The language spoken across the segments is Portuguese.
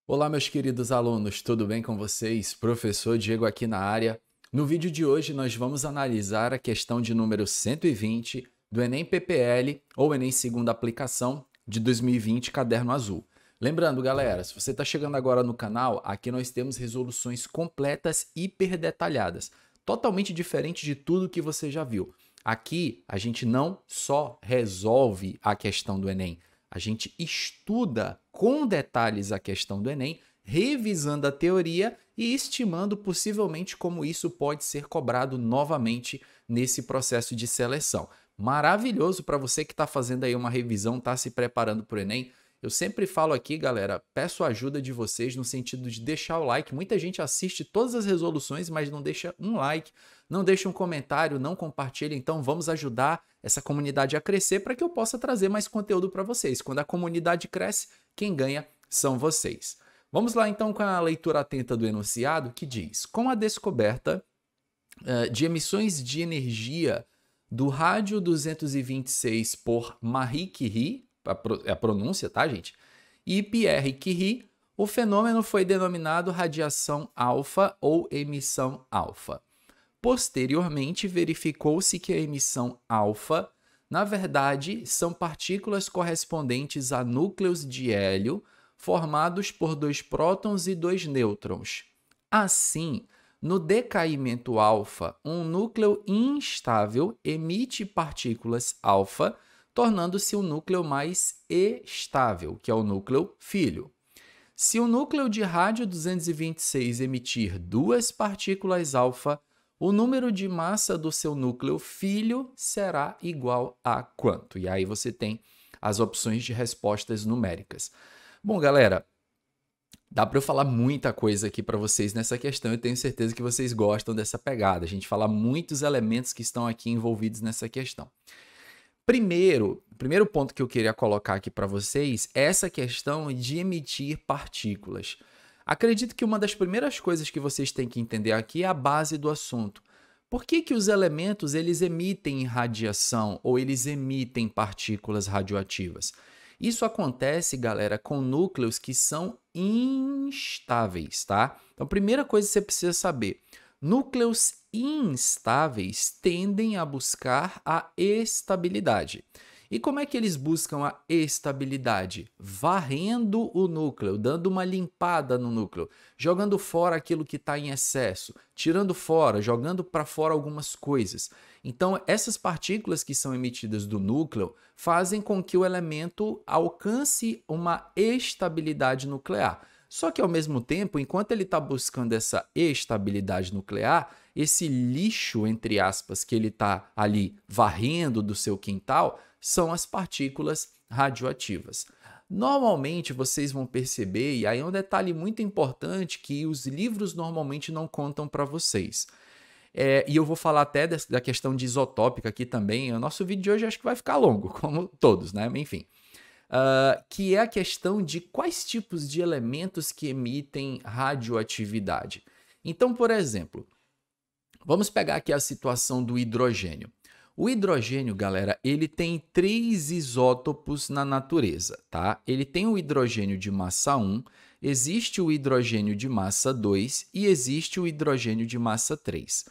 Olá, meus queridos alunos, tudo bem com vocês? Professor Diego aqui na área. No vídeo de hoje, nós vamos analisar a questão de número 120 do Enem PPL ou Enem Segunda Aplicação de 2020, Caderno Azul. Lembrando, galera, se você está chegando agora no canal, aqui nós temos resoluções completas, hiper detalhadas, totalmente diferente de tudo que você já viu. Aqui, a gente não só resolve a questão do Enem, a gente estuda com detalhes a questão do Enem, revisando a teoria e estimando possivelmente como isso pode ser cobrado novamente nesse processo de seleção. Maravilhoso para você que está fazendo aí uma revisão, está se preparando para o Enem. Eu sempre falo aqui, galera, peço a ajuda de vocês no sentido de deixar o like. Muita gente assiste todas as resoluções, mas não deixa um like, não deixa um comentário, não compartilha. Então vamos ajudar essa comunidade a crescer para que eu possa trazer mais conteúdo para vocês. Quando a comunidade cresce, quem ganha são vocês. Vamos lá então com a leitura atenta do enunciado que diz: com a descoberta de emissões de energia do rádio 226 por Marie Curie, a pronúncia, tá, gente? E Pierre Curie, o fenômeno foi denominado radiação alfa ou emissão alfa. Posteriormente, verificou-se que a emissão alfa, na verdade, são partículas correspondentes a núcleos de hélio formados por 2 prótons e 2 nêutrons. Assim, no decaimento alfa, um núcleo instável emite partículas alfa, tornando-se um núcleo mais estável, que é o núcleo filho. Se o núcleo de rádio 226 emitir 2 partículas alfa, o número de massa do seu núcleo filho será igual a quanto? E aí você tem as opções de respostas numéricas. Bom, galera, dá para eu falar muita coisa aqui para vocês nessa questão. Eu tenho certeza que vocês gostam dessa pegada. A gente fala muitos elementos que estão aqui envolvidos nessa questão. Primeiro ponto que eu queria colocar aqui para vocês é essa questão de emitir partículas. Acredito que uma das primeiras coisas que vocês têm que entender aqui é a base do assunto. Por que os elementos eles emitem radiação ou eles emitem partículas radioativas? Isso acontece, galera, com núcleos que são instáveis, tá? Então, primeira coisa que você precisa saber: núcleos instáveis tendem a buscar a estabilidade. E como é que eles buscam a estabilidade? Varrendo o núcleo, dando uma limpada no núcleo, jogando fora aquilo que está em excesso, tirando fora, jogando para fora algumas coisas. Então, essas partículas que são emitidas do núcleo fazem com que o elemento alcance uma estabilidade nuclear. Só que, ao mesmo tempo, enquanto ele está buscando essa estabilidade nuclear, esse lixo, entre aspas, que ele está ali varrendo do seu quintal, são as partículas radioativas. Normalmente, vocês vão perceber, e aí é um detalhe muito importante que os livros normalmente não contam para vocês. E eu vou falar até da questão de isotópica aqui também. O nosso vídeo de hoje acho que vai ficar longo, como todos, né? Enfim. Que é a questão de quais tipos de elementos que emitem radioatividade. Então, por exemplo, vamos pegar aqui a situação do hidrogênio. O hidrogênio, galera, ele tem 3 isótopos na natureza, tá? Ele tem o hidrogênio de massa 1, existe o hidrogênio de massa 2 e existe o hidrogênio de massa 3.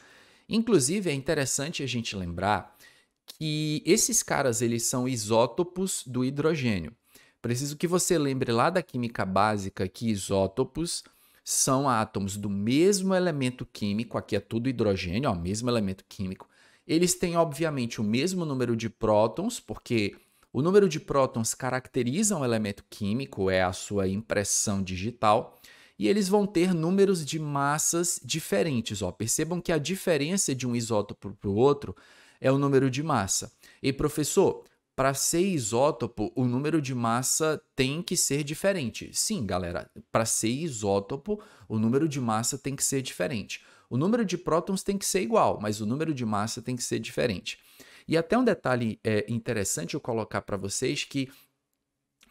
Inclusive, é interessante a gente lembrar que esses caras eles são isótopos do hidrogênio. Preciso que você lembre lá da química básica que isótopos são átomos do mesmo elemento químico, aqui é tudo hidrogênio, ó, mesmo elemento químico. Eles têm, obviamente, o mesmo número de prótons, porque o número de prótons caracteriza um elemento químico, é a sua impressão digital, e eles vão ter números de massas diferentes. Ó. Percebam que a diferença de um isótopo para o outro é o número de massa. E, professor, para ser isótopo, o número de massa tem que ser diferente. Sim, galera, para ser isótopo, o número de massa tem que ser diferente. O número de prótons tem que ser igual, mas o número de massa tem que ser diferente. E até um detalhe interessante eu colocar para vocês que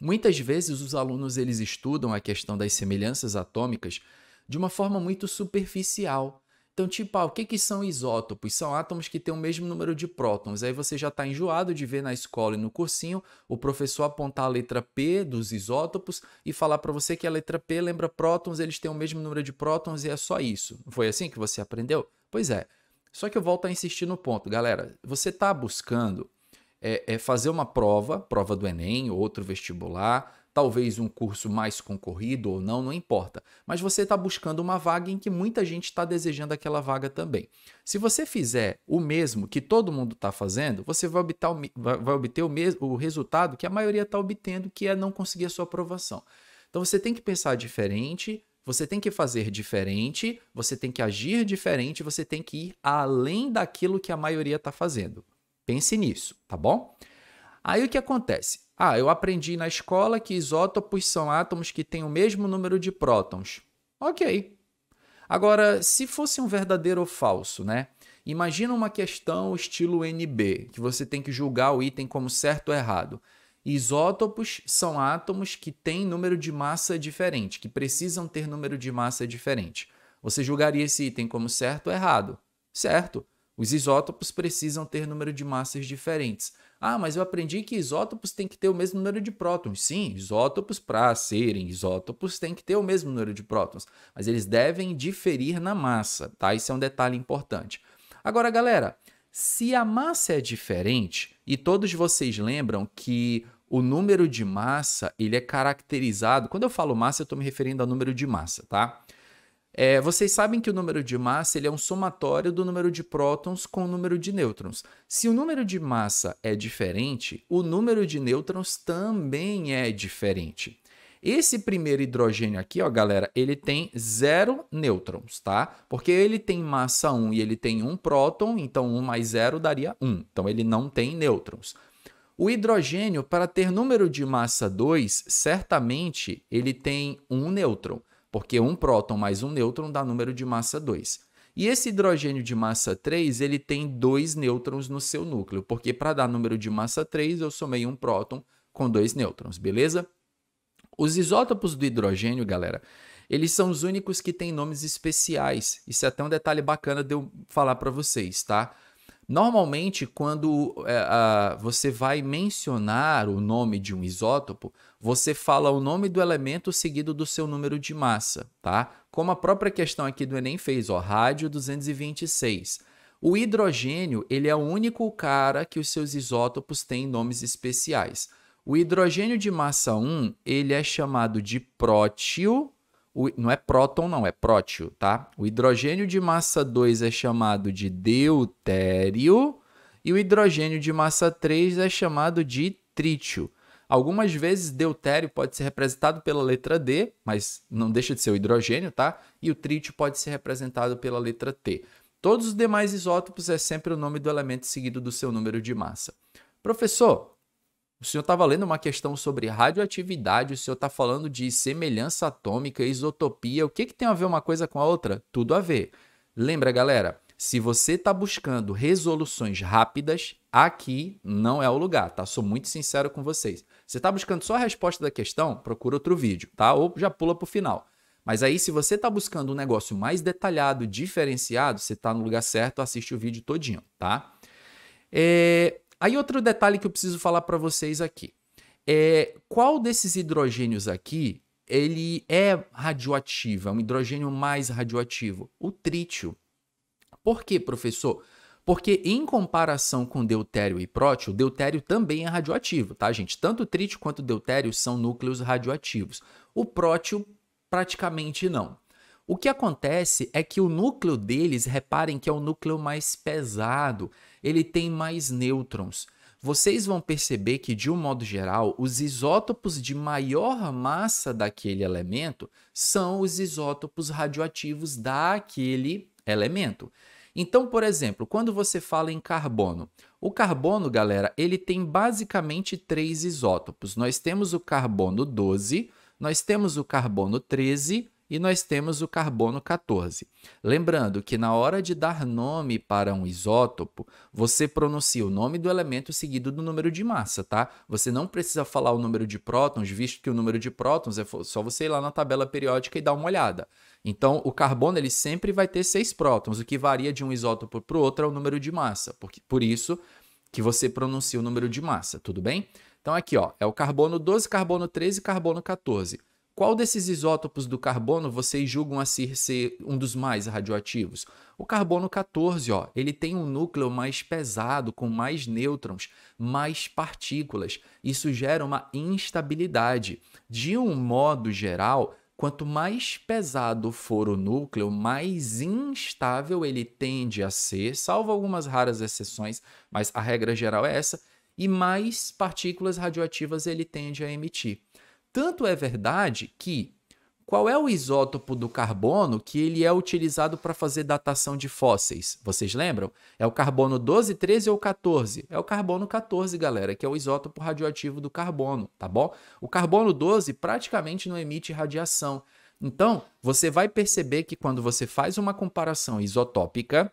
muitas vezes os alunos eles estudam a questão das semelhanças atômicas de uma forma muito superficial. Então, tipo, o que são isótopos? São átomos que têm o mesmo número de prótons. Aí você já está enjoado de ver na escola e no cursinho o professor apontar a letra P dos isótopos e falar para você que a letra P lembra prótons, eles têm o mesmo número de prótons e é só isso. Foi assim que você aprendeu? Pois é. Só que eu volto a insistir no ponto, galera. Você está buscando fazer uma prova do Enem, outro vestibular, talvez um curso mais concorrido ou não, não importa. Mas você está buscando uma vaga em que muita gente está desejando aquela vaga também. Se você fizer o mesmo que todo mundo está fazendo, você vai obter o resultado que a maioria está obtendo, que é não conseguir a sua aprovação. Então você tem que pensar diferente, você tem que fazer diferente, você tem que agir diferente, você tem que ir além daquilo que a maioria está fazendo. Pense nisso, tá bom? Aí o que acontece? Eu aprendi na escola que isótopos são átomos que têm o mesmo número de prótons. Ok. Agora, se fosse um verdadeiro ou falso, né? Imagina uma questão estilo NB, que você tem que julgar o item como certo ou errado. Isótopos são átomos que têm número de massa diferente, que precisam ter número de massa diferente. Você julgaria esse item como certo ou errado? Certo. Os isótopos precisam ter número de massas diferentes. Mas eu aprendi que isótopos têm que ter o mesmo número de prótons. Sim, isótopos, para serem isótopos, têm que ter o mesmo número de prótons, mas eles devem diferir na massa, tá? Isso é um detalhe importante. Agora, galera, se a massa é diferente, e todos vocês lembram que o número de massa, ele é caracterizado... Quando eu falo massa, eu estou me referindo ao número de massa, tá? Vocês sabem que o número de massa ele é um somatório do número de prótons com o número de nêutrons. Se o número de massa é diferente, o número de nêutrons também é diferente. Esse primeiro hidrogênio aqui, ó, galera, ele tem 0 nêutrons, tá? Porque ele tem massa 1 e ele tem 1 próton, então 1 mais 0 daria 1. Então ele não tem nêutrons. O hidrogênio, para ter número de massa 2, certamente ele tem 1 nêutron, porque 1 próton mais 1 nêutron dá número de massa 2. E esse hidrogênio de massa 3, ele tem 2 nêutrons no seu núcleo, porque para dar número de massa 3, eu somei 1 próton com 2 nêutrons, beleza? Os isótopos do hidrogênio, galera, eles são os únicos que têm nomes especiais. Isso é até um detalhe bacana de eu falar para vocês, tá? Normalmente, quando você vai mencionar o nome de um isótopo, você fala o nome do elemento seguido do seu número de massa, tá? Como a própria questão aqui do Enem fez, ó, rádio 226. O hidrogênio, ele é o único cara que os seus isótopos têm nomes especiais. O hidrogênio de massa 1, ele é chamado de prótio. Não é próton, não, é prótio, tá? O hidrogênio de massa 2 é chamado de deutério e o hidrogênio de massa 3 é chamado de trítio. Algumas vezes deutério pode ser representado pela letra D, mas não deixa de ser o hidrogênio, tá? E o trítio pode ser representado pela letra T. Todos os demais isótopos é sempre o nome do elemento seguido do seu número de massa. Professor, o senhor estava lendo uma questão sobre radioatividade, o senhor está falando de semelhança atômica, isotopia. O que tem a ver uma coisa com a outra? Tudo a ver. Lembra, galera, se você está buscando resoluções rápidas, aqui não é o lugar, tá? Sou muito sincero com vocês. Você está buscando só a resposta da questão? Procura outro vídeo, tá? Ou já pula para o final. Mas aí, se você está buscando um negócio mais detalhado, diferenciado, você está no lugar certo, assiste o vídeo todinho, tá? Aí outro detalhe que eu preciso falar para vocês aqui. Qual desses hidrogênios aqui, ele é radioativo, é um hidrogênio mais radioativo? O trítio. Por quê, professor? Porque em comparação com deutério e prótio, o deutério também é radioativo, tá, gente? Tanto o trítio quanto o deutério são núcleos radioativos. O prótio, praticamente não. O que acontece é que o núcleo deles, reparem que é o núcleo mais pesado, ele tem mais nêutrons. Vocês vão perceber que, de um modo geral, os isótopos de maior massa daquele elemento são os isótopos radioativos daquele elemento. Então, por exemplo, quando você fala em carbono, o carbono, galera, ele tem basicamente 3 isótopos. Nós temos o carbono 12, nós temos o carbono 13 e nós temos o carbono 14. Lembrando que na hora de dar nome para um isótopo, você pronuncia o nome do elemento seguido do número de massa, tá? Você não precisa falar o número de prótons, visto que o número de prótons é só você ir lá na tabela periódica e dar uma olhada. Então, o carbono ele sempre vai ter 6 prótons, o que varia de um isótopo para o outro é o número de massa. Por isso que você pronuncia o número de massa, tudo bem? Então, aqui ó, é o carbono 12, carbono 13 e carbono 14. Qual desses isótopos do carbono vocês julgam a ser um dos mais radioativos? O carbono 14, ó, ele tem um núcleo mais pesado, com mais nêutrons, mais partículas. Isso gera uma instabilidade. De um modo geral, quanto mais pesado for o núcleo, mais instável ele tende a ser, salvo algumas raras exceções, mas a regra geral é essa, e mais partículas radioativas ele tende a emitir. Tanto é verdade que qual é o isótopo do carbono que ele é utilizado para fazer datação de fósseis? Vocês lembram? É o carbono 12, 13 ou 14? É o carbono 14, galera, que é o isótopo radioativo do carbono, tá bom? O carbono 12 praticamente não emite radiação. Então, você vai perceber que quando você faz uma comparação isotópica,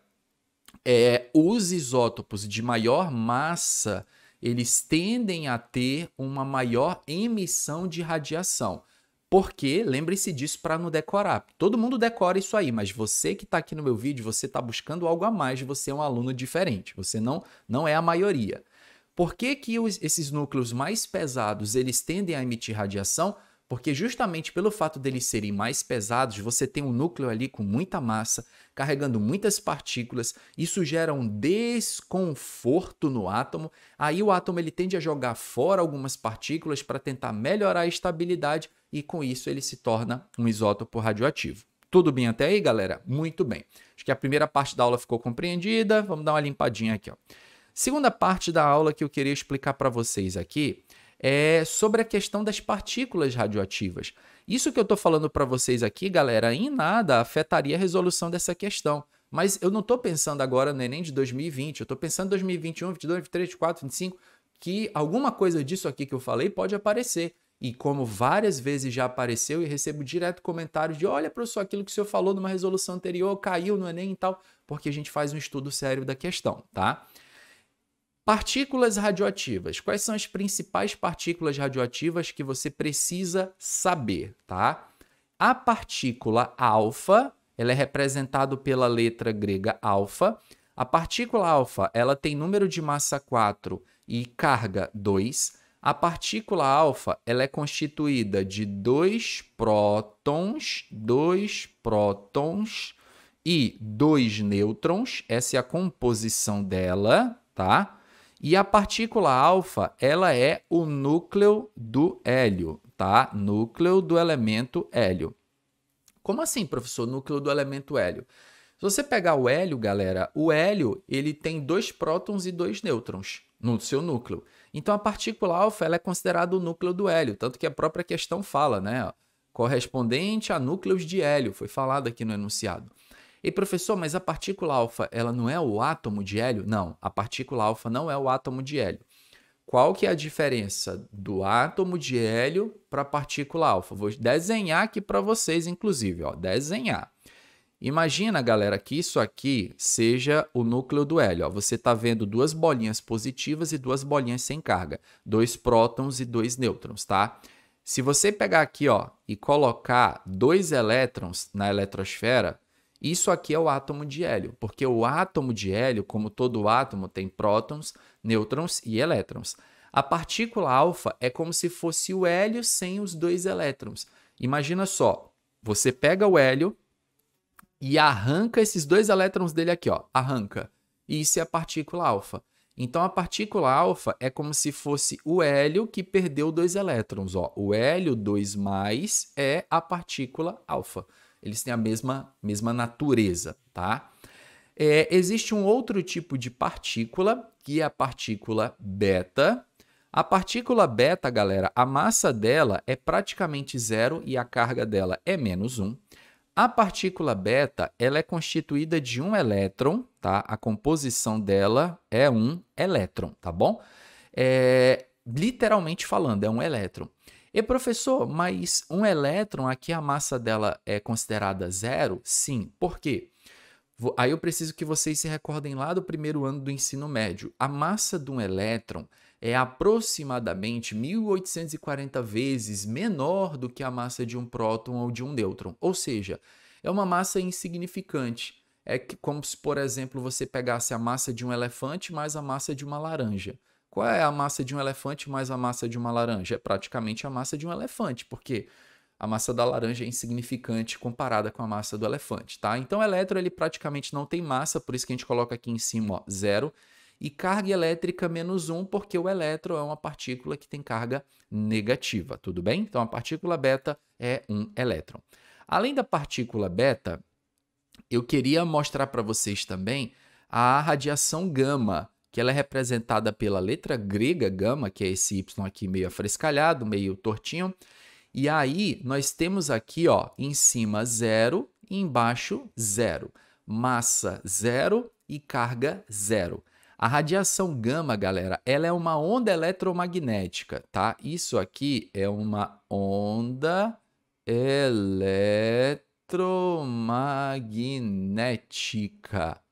os isótopos de maior massa, eles tendem a ter uma maior emissão de radiação. Porque, lembre-se disso para não decorar. Todo mundo decora isso aí, mas você que está aqui no meu vídeo, você está buscando algo a mais, você é um aluno diferente, você não é a maioria. Por que esses núcleos mais pesados, eles tendem a emitir radiação? Porque justamente pelo fato deles serem mais pesados, você tem um núcleo ali com muita massa, carregando muitas partículas, isso gera um desconforto no átomo, aí o átomo ele tende a jogar fora algumas partículas para tentar melhorar a estabilidade e com isso ele se torna um isótopo radioativo. Tudo bem até aí, galera? Muito bem. Acho que a primeira parte da aula ficou compreendida, vamos dar uma limpadinha aqui, ó. Segunda parte da aula que eu queria explicar para vocês aqui é sobre a questão das partículas radioativas. Isso que eu estou falando para vocês aqui, galera, em nada afetaria a resolução dessa questão. Mas eu não estou pensando agora no Enem de 2020, eu estou pensando em 2021, 22, 23, 24, 25, que alguma coisa disso aqui que eu falei pode aparecer. E como várias vezes já apareceu e recebo direto comentários de olha, professor, aquilo que o senhor falou numa resolução anterior caiu no Enem e tal, porque a gente faz um estudo sério da questão, tá? Partículas radioativas. Quais são as principais partículas radioativas que você precisa saber, tá? A partícula alfa, ela é representada pela letra grega alfa. A partícula alfa, ela tem número de massa 4 e carga 2. A partícula alfa, ela é constituída de 2 prótons e 2 nêutrons. Essa é a composição dela, tá? E a partícula alfa, ela é o núcleo do hélio, tá? Núcleo do elemento hélio. Como assim, professor, núcleo do elemento hélio? Se você pegar o hélio, galera, o hélio ele tem 2 prótons e 2 nêutrons no seu núcleo. Então, a partícula alfa ela é considerada o núcleo do hélio, tanto que a própria questão fala, né? Correspondente a núcleos de hélio, foi falado aqui no enunciado. E professor, mas a partícula alfa, ela não é o átomo de hélio? Não, a partícula alfa não é o átomo de hélio. Qual que é a diferença do átomo de hélio para a partícula alfa? Vou desenhar aqui para vocês, inclusive, ó, desenhar. Imagina, galera, que isso aqui seja o núcleo do hélio. Ó. Você está vendo 2 bolinhas positivas e 2 bolinhas sem carga. 2 prótons e 2 nêutrons, tá? Se você pegar aqui ó, e colocar 2 elétrons na eletrosfera, isso aqui é o átomo de hélio, porque o átomo de hélio, como todo átomo, tem prótons, nêutrons e elétrons. A partícula alfa é como se fosse o hélio sem os 2 elétrons. Imagina só, você pega o hélio e arranca esses 2 elétrons dele aqui, ó, arranca. E isso é a partícula alfa. Então, a partícula alfa é como se fosse o hélio que perdeu 2 elétrons. Ó. O hélio 2+ é a partícula alfa. Eles têm a mesma natureza, tá? Existe um outro tipo de partícula, que é a partícula beta. A partícula beta, galera, a massa dela é praticamente 0 e a carga dela é -1. A partícula beta, ela é constituída de um elétron, tá? A composição dela é um elétron, tá bom? Literalmente falando, é um elétron. E professor, mas um elétron aqui a massa dela é considerada zero? Sim. Por quê? Aí eu preciso que vocês se recordem lá do primeiro ano do ensino médio. A massa de um elétron é aproximadamente 1840 vezes menor do que a massa de um próton ou de um nêutron. Ou seja, é uma massa insignificante. É como se, por exemplo, você pegasse a massa de um elefante mais a massa de uma laranja. Qual é a massa de um elefante mais a massa de uma laranja? É praticamente a massa de um elefante, porque a massa da laranja é insignificante comparada com a massa do elefante, tá? Então, o elétron ele praticamente não tem massa, por isso que a gente coloca aqui em cima, ó, zero. E carga elétrica menos 1, porque o elétron é uma partícula que tem carga negativa, tudo bem? Então, a partícula beta é um elétron. Além da partícula beta, eu queria mostrar para vocês também a radiação gama, que ela é representada pela letra grega gama, que é esse Y aqui meio afrescalhado, meio tortinho. E aí, nós temos aqui, ó, em cima 0 e embaixo 0. Massa 0 e carga 0. A radiação gama, galera, ela é uma onda eletromagnética, tá? Isso aqui é uma onda eletromagnética.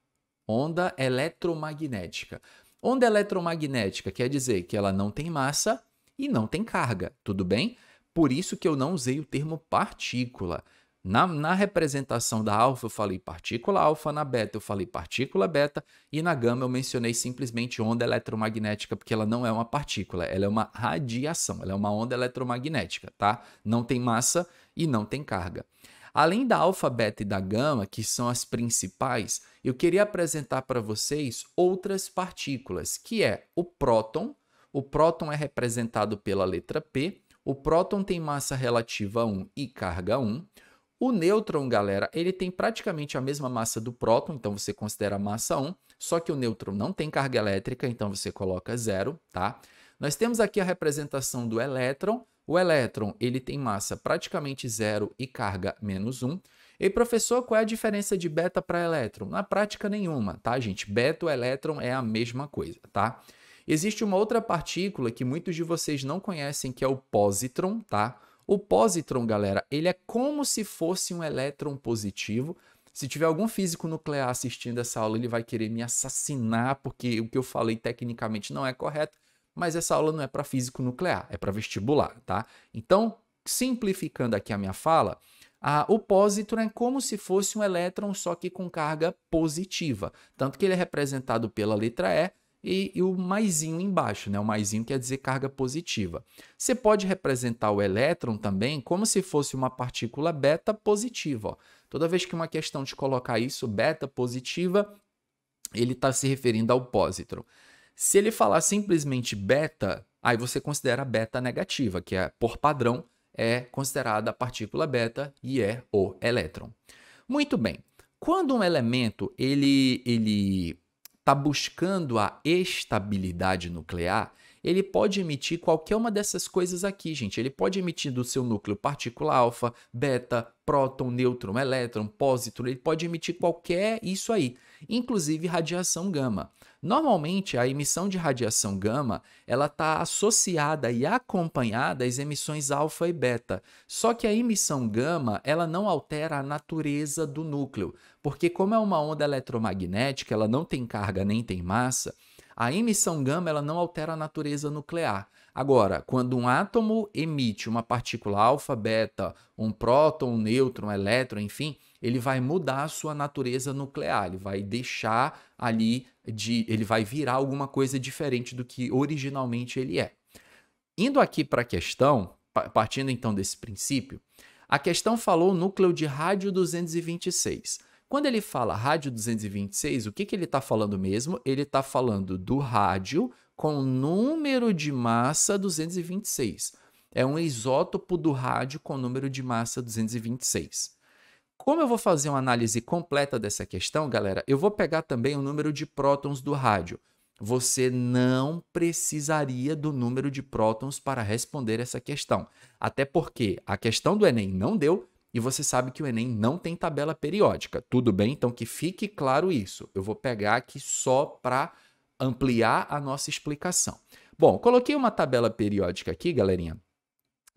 Onda eletromagnética. Onda eletromagnética quer dizer que ela não tem massa e não tem carga, tudo bem? Por isso que eu não usei o termo partícula. Na representação da alfa eu falei partícula alfa, na beta eu falei partícula beta e na gama eu mencionei simplesmente onda eletromagnética porque ela não é uma partícula, ela é uma radiação, ela é uma onda eletromagnética, tá? Não tem massa e não tem carga. Além da alfa, beta e da gama, que são as principais, eu queria apresentar para vocês outras partículas, que é o próton. O próton é representado pela letra P. O próton tem massa relativa 1 e carga 1. O nêutron, galera, ele tem praticamente a mesma massa do próton, então você considera massa 1, só que o nêutron não tem carga elétrica, então você coloca 0, tá? Nós temos aqui a representação do elétron. O elétron, ele tem massa praticamente 0 e carga menos 1. E, professor, qual é a diferença de beta para elétron? Na prática, nenhuma, tá, gente? Beta e elétron é a mesma coisa, tá? Existe uma outra partícula que muitos de vocês não conhecem, que é o pósitron, tá? O pósitron, galera, ele é como se fosse um elétron positivo. Se tiver algum físico nuclear assistindo essa aula, ele vai querer me assassinar, porque o que eu falei tecnicamente não é correto, mas essa aula não é para físico nuclear, é para vestibular, tá? Então, simplificando aqui a minha fala, o pósitron é como se fosse um elétron, só que com carga positiva. Tanto que ele é representado pela letra E o maisinho embaixo, né? O maisinho quer dizer carga positiva. Você pode representar o elétron também como se fosse uma partícula beta positiva. Ó. Toda vez que uma questão te colocar isso, beta positiva, ele está se referindo ao pósitron. Se ele falar simplesmente beta, aí você considera beta negativa, que é, por padrão, é considerada a partícula beta e é o elétron. Muito bem. Quando um elemento ele está buscando a estabilidade nuclear, ele pode emitir qualquer uma dessas coisas aqui, gente. Ele pode emitir do seu núcleo partícula alfa, beta, próton, nêutron, elétron, pósitron, ele pode emitir qualquer isso aí, inclusive radiação gama. Normalmente, a emissão de radiação gama ela está associada e acompanhada às emissões alfa e beta. Só que a emissão gama ela não altera a natureza do núcleo, porque como é uma onda eletromagnética, ela não tem carga nem tem massa, a emissão gama ela não altera a natureza nuclear. Agora, quando um átomo emite uma partícula alfa, beta, um próton, um nêutron, um elétron, enfim, ele vai mudar a sua natureza nuclear, ele vai deixar ali ele vai virar alguma coisa diferente do que originalmente ele é. Indo aqui para a questão, partindo então desse princípio, a questão falou núcleo de rádio 226. Quando ele fala rádio 226, o que ele está falando mesmo? Ele está falando do rádio com número de massa 226. É um isótopo do rádio com número de massa 226. Como eu vou fazer uma análise completa dessa questão, galera, eu vou pegar também o número de prótons do rádio. Você não precisaria do número de prótons para responder essa questão. Até porque a questão do Enem não deu e você sabe que o Enem não tem tabela periódica. Tudo bem? Então que fique claro isso. Eu vou pegar aqui só para ampliar a nossa explicação. Bom, coloquei uma tabela periódica aqui, galerinha.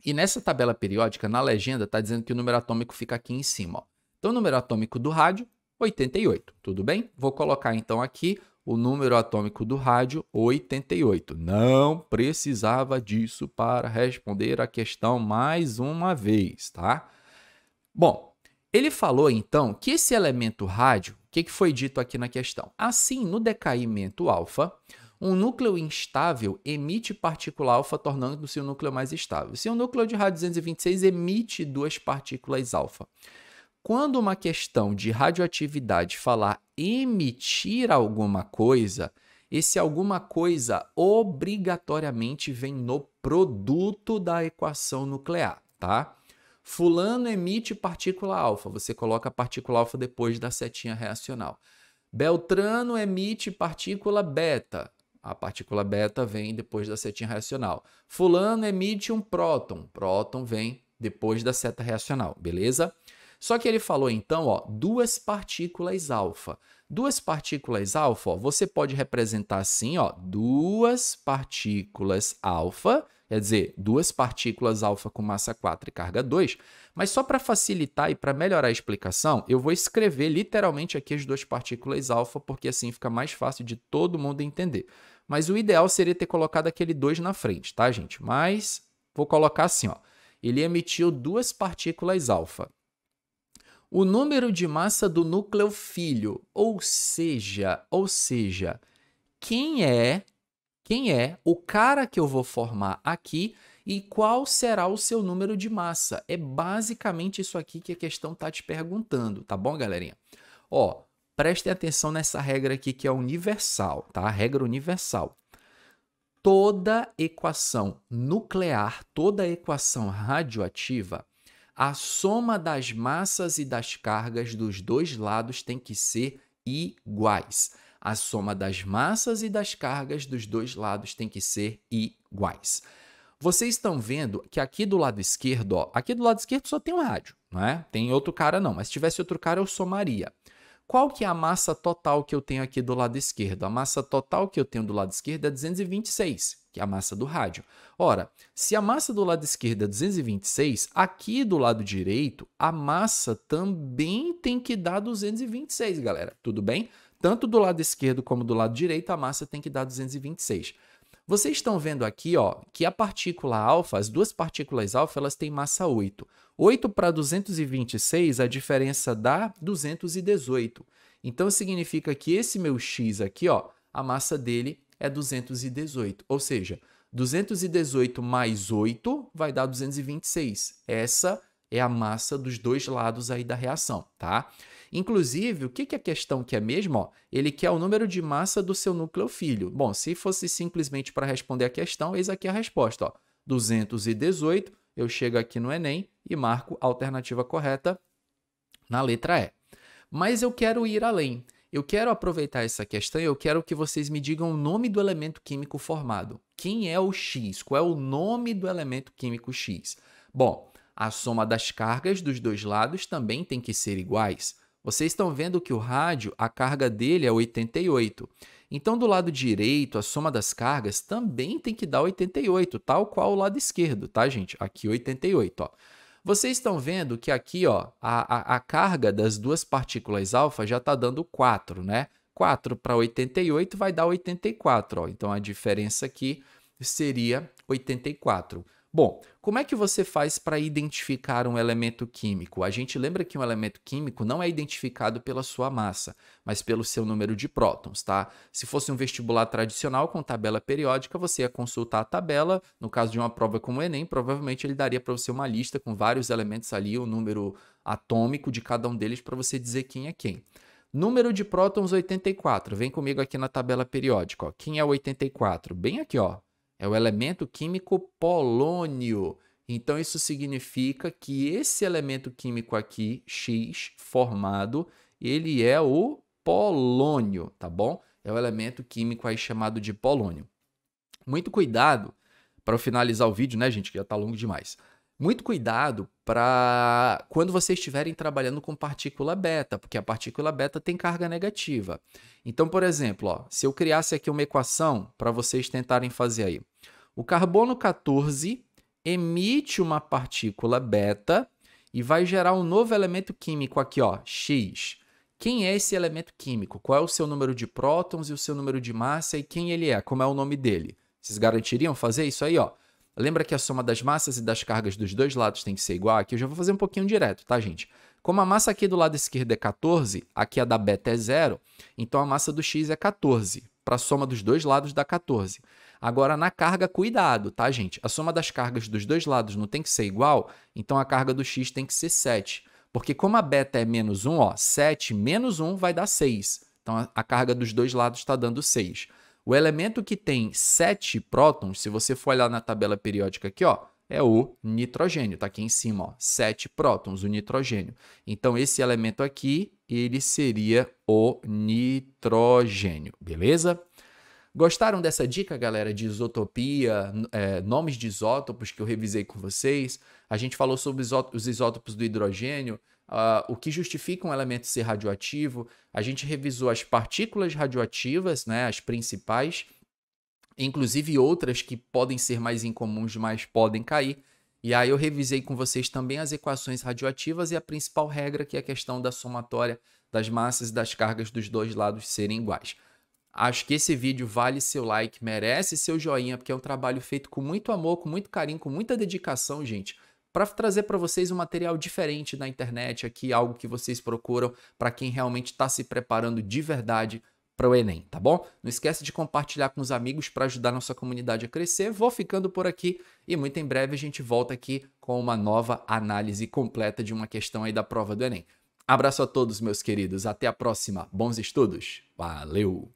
E nessa tabela periódica, na legenda, está dizendo que o número atômico fica aqui em cima. Ó. Então, o número atômico do rádio, 88. Tudo bem? Vou colocar então aqui o número atômico do rádio, 88. Não precisava disso para responder a questão mais uma vez, tá? Bom, ele falou então que esse elemento rádio, o que foi dito aqui na questão? Assim, no decaimento alfa, um núcleo instável emite partícula alfa, tornando-se um núcleo mais estável. Se um núcleo de rádio 226 emite duas partículas alfa. Quando uma questão de radioatividade falar emitir alguma coisa, esse alguma coisa obrigatoriamente vem no produto da equação nuclear, tá? Fulano emite partícula alfa, você coloca a partícula alfa depois da setinha reacional. Beltrano emite partícula beta, a partícula beta vem depois da setinha reacional. Fulano emite um próton, próton vem depois da seta reacional, beleza? Só que ele falou então, ó, duas partículas alfa. Duas partículas alfa, ó, você pode representar assim, ó, duas partículas alfa, quer dizer, duas partículas alfa com massa 4 e carga 2, mas só para facilitar e para melhorar a explicação, eu vou escrever literalmente aqui as duas partículas alfa, porque assim fica mais fácil de todo mundo entender. Mas o ideal seria ter colocado aquele 2 na frente, tá, gente? Mas vou colocar assim, ó, ele emitiu duas partículas alfa. O número de massa do núcleo filho, ou seja, quem é o cara que eu vou formar aqui e qual será o seu número de massa? É basicamente isso aqui que a questão está te perguntando, tá bom, galerinha? Ó, prestem atenção nessa regra aqui que é universal, tá? A regra universal. Toda equação nuclear, toda equação radioativa, a soma das massas e das cargas dos dois lados tem que ser iguais. A soma das massas e das cargas dos dois lados tem que ser iguais. Vocês estão vendo que aqui do lado esquerdo, ó, aqui do lado esquerdo só tem um rádio, não é? Tem outro cara não, mas se tivesse outro cara eu somaria. Qual que é a massa total que eu tenho aqui do lado esquerdo? A massa total que eu tenho do lado esquerdo é 226, que é a massa do rádio. Ora, se a massa do lado esquerdo é 226, aqui do lado direito, a massa também tem que dar 226, galera. Tudo bem? Tanto do lado esquerdo como do lado direito, a massa tem que dar 226. Vocês estão vendo aqui, ó, que a partícula alfa, as duas partículas alfa, elas têm massa 8. 8 para 226, a diferença dá 218. Então, significa que esse meu X aqui, ó, a massa dele é 218. Ou seja, 218 mais 8 vai dar 226. Essa é a massa dos dois lados aí da reação, tá? Inclusive, o que a questão quer mesmo? Ó, ele quer o número de massa do seu núcleo filho. Bom, se fosse simplesmente para responder a questão, eis aqui a resposta. Ó, 218, eu chego aqui no Enem e marco a alternativa correta na letra E. Mas eu quero ir além. Eu quero aproveitar essa questão e eu quero que vocês me digam o nome do elemento químico formado. Quem é o X? Qual é o nome do elemento químico X? Bom, a soma das cargas dos dois lados também tem que ser iguais. Vocês estão vendo que o rádio, a carga dele é 88. Então, do lado direito, a soma das cargas também tem que dar 88, tal qual o lado esquerdo, tá, gente? Aqui 88, ó. Vocês estão vendo que aqui, ó, a carga das duas partículas alfa já está dando 4, né? 4 para 88 vai dar 84, ó. Então, a diferença aqui seria 84. Bom, como é que você faz para identificar um elemento químico? A gente lembra que um elemento químico não é identificado pela sua massa, mas pelo seu número de prótons, tá? Se fosse um vestibular tradicional com tabela periódica, você ia consultar a tabela. No caso de uma prova como o Enem, provavelmente ele daria para você uma lista com vários elementos ali, o número atômico de cada um deles para você dizer quem é quem. Número de prótons 84. Vem comigo aqui na tabela periódica. Ó. Quem é o 84? Bem aqui, ó. É o elemento químico polônio. Então, isso significa que esse elemento químico aqui, X, formado, ele é o polônio, tá bom? É o elemento químico aí chamado de polônio. Muito cuidado, para finalizar o vídeo, né, gente, que já está longo demais. Muito cuidado para quando vocês estiverem trabalhando com partícula beta, porque a partícula beta tem carga negativa. Então, por exemplo, ó, se eu criasse aqui uma equação para vocês tentarem fazer aí. O carbono 14 emite uma partícula beta e vai gerar um novo elemento químico aqui, ó, X. Quem é esse elemento químico? Qual é o seu número de prótons e o seu número de massa e quem ele é? Como é o nome dele? Vocês garantiriam fazer isso aí, ó? Lembra que a soma das massas e das cargas dos dois lados tem que ser igual? Aqui eu já vou fazer um pouquinho direto, tá, gente? Como a massa aqui do lado esquerdo é 14, aqui a da beta é 0, então a massa do X é 14. Para a soma dos dois lados dá 14. Agora, na carga, cuidado, tá, gente? A soma das cargas dos dois lados não tem que ser igual, então a carga do X tem que ser 7. Porque como a beta é menos 1, ó, 7 menos 1 vai dar 6. Então, a carga dos dois lados está dando 6. O elemento que tem 7 prótons, se você for olhar na tabela periódica aqui, ó, é o nitrogênio. Está aqui em cima, ó, 7 prótons, o nitrogênio. Então, esse elemento aqui, ele seria o nitrogênio, beleza? Gostaram dessa dica, galera, de isotopia, nomes de isótopos que eu revisei com vocês? A gente falou sobre os isótopos do hidrogênio, o que justifica um elemento ser radioativo. A gente revisou as partículas radioativas, né, as principais, inclusive outras que podem ser mais incomuns, mas podem cair. E aí eu revisei com vocês também as equações radioativas e a principal regra, que é a questão da somatória das massas e das cargas dos dois lados serem iguais. Acho que esse vídeo vale seu like, merece seu joinha, porque é um trabalho feito com muito amor, com muito carinho, com muita dedicação, gente, para trazer para vocês um material diferente na internet aqui, algo que vocês procuram para quem realmente está se preparando de verdade para o Enem, tá bom? Não esquece de compartilhar com os amigos para ajudar nossa comunidade a crescer. Vou ficando por aqui e muito em breve a gente volta aqui com uma nova análise completa de uma questão aí da prova do Enem. Abraço a todos, meus queridos. Até a próxima. Bons estudos. Valeu!